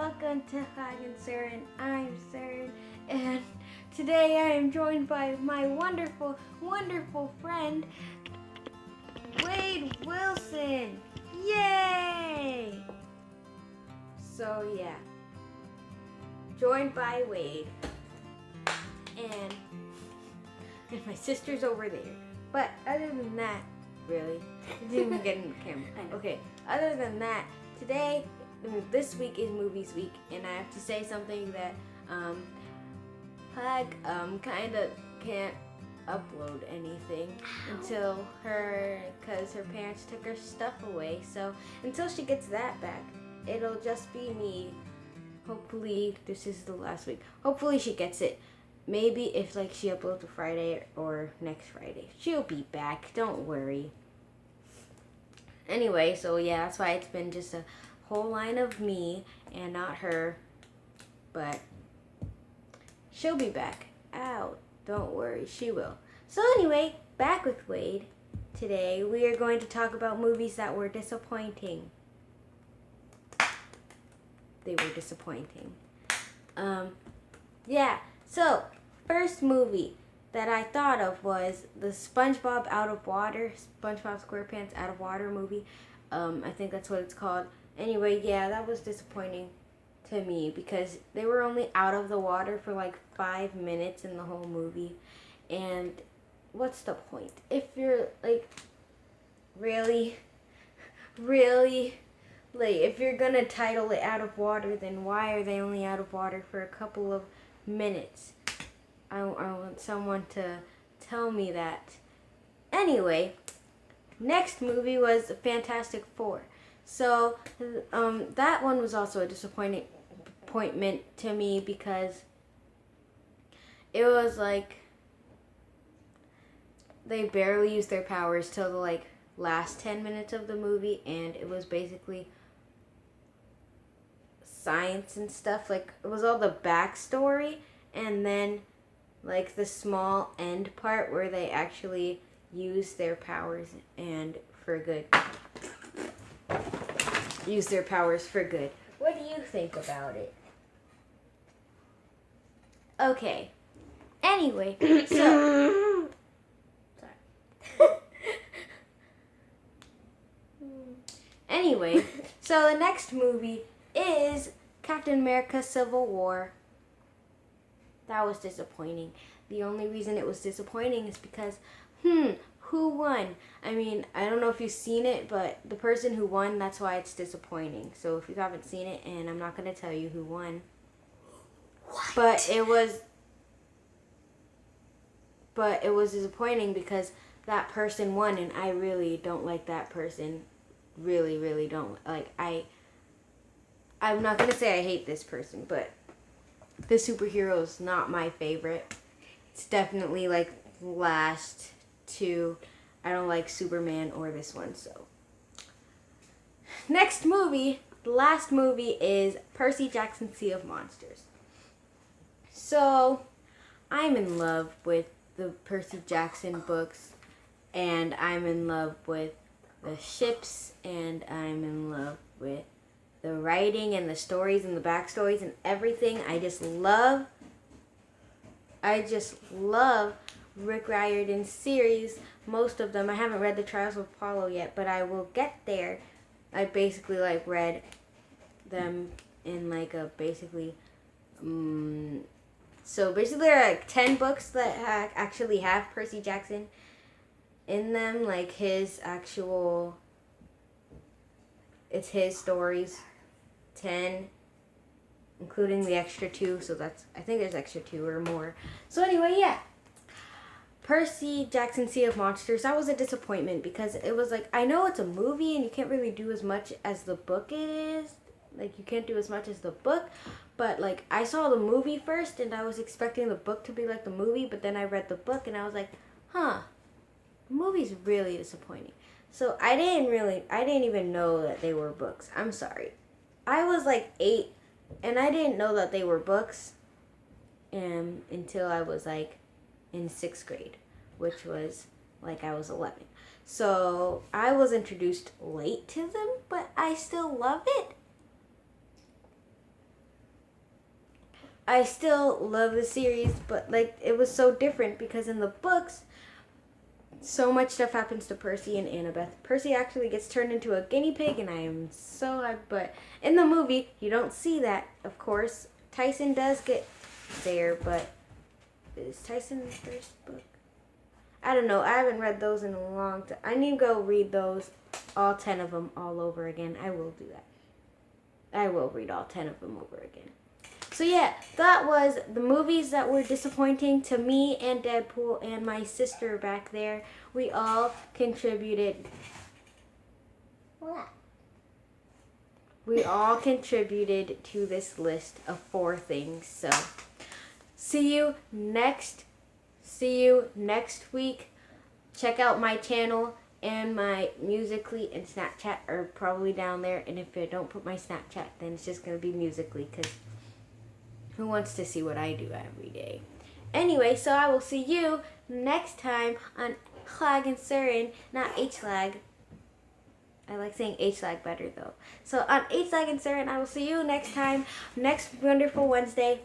welcome to Hag and Serine. I'm Serine, and today I am joined by my wonderful, wonderful friend, Wade Wilson. Yay! So yeah, joined by Wade, and my sister's over there. But other than that, really, I didn't even get in the camera. Okay, other than that, this week is Movies Week, and I have to say something that Hag kind of can't upload anything because her parents took her stuff away. So until she gets that back, it'll just be me. Hopefully this is the last week. Hopefully she gets it. Maybe if she uploads a Friday or next Friday, she'll be back. Don't worry. Anyway, so yeah, that's why it's been just a whole line of me and not her. But she'll be back. Ow, don't worry, she will. So anyway, back with Wade. Today we are going to talk about movies that were disappointing. They were disappointing. Yeah, so first movie that I thought of was the SpongeBob SquarePants Out of Water movie. I think that's what it's called. Anyway, yeah, that was disappointing to me because they were only out of the water for 5 minutes in the whole movie. And what's the point? If you're really, if you're gonna title it Out of Water, then why are they only out of water for a couple of minutes? I want someone to tell me that. Anyway, next movie was Fantastic Four. So that one was also a disappointment to me because it was they barely used their powers till the last 10 minutes of the movie, and it was basically science and stuff. It was all the backstory, and then the small end part where they actually use their powers and for good. Use their powers for good. What do you think about it? Okay. Anyway, so Anyway, so the next movie is Captain America Civil War. That was disappointing. The only reason it was disappointing is because, who won? I mean, I don't know if you've seen it, but the person who won, that's why it's disappointing. So if you haven't seen it, and I'm not going to tell you who won. What? But it was disappointing because that person won, and I really don't like that person. Really, really don't. I'm not going to say I hate this person, but the superhero is not my favorite. It's definitely last two. I don't like Superman or this one. So next movie, the last movie is Percy Jackson's Sea of Monsters. So I'm in love with the Percy Jackson books, and I'm in love with the ships, and I'm in love with the writing and the stories and the backstories and everything. I just love Rick Riordan's series, most of them. I haven't read the Trials of Apollo yet, but I will get there. I basically read them in a basically so basically there are 10 books that actually have Percy Jackson in them, it's his stories. 10, including the extra 2, so I think there's extra 2 or more. So anyway, yeah. Percy Jackson Sea of Monsters, that was a disappointment because it was I know it's a movie and you can't really do as much as the book it is. You can't do as much as the book, but I saw the movie first and I was expecting the book to be like the movie, but then I read the book and I was the movie's really disappointing. So I didn't even know that they were books. I'm sorry. I was 8 and I didn't know that they were books until I was in 6th grade, which was I was 11. So I was introduced late to them, but I still love it. I still love the series, but like it was so different because in the books, so much stuff happens to Percy and Annabeth. Percy actually gets turned into a guinea pig, and I am so hyped. But in the movie, you don't see that, of course. Tyson does get there, but is Tyson in the first book? I don't know. I haven't read those in a long time. I need to go read those, all 10 of them, all over again. I will do that. I will read all 10 of them over again. So yeah, that was the movies that were disappointing to me and Deadpool and my sister back there. We all contributed. What? We all contributed to this list of 4 things. So see you next week. Check out my channel, and my Musical.ly and Snapchat are probably down there. And if I don't put my Snapchat, then it's just going to be Musical.ly, because who wants to see what I do every day? Anyway, so I will see you next time on Hlag and Serine, not H-Lag. I like saying H-Lag better, though. So on H-Lag and Serine, I will see you next time, next wonderful Wednesday.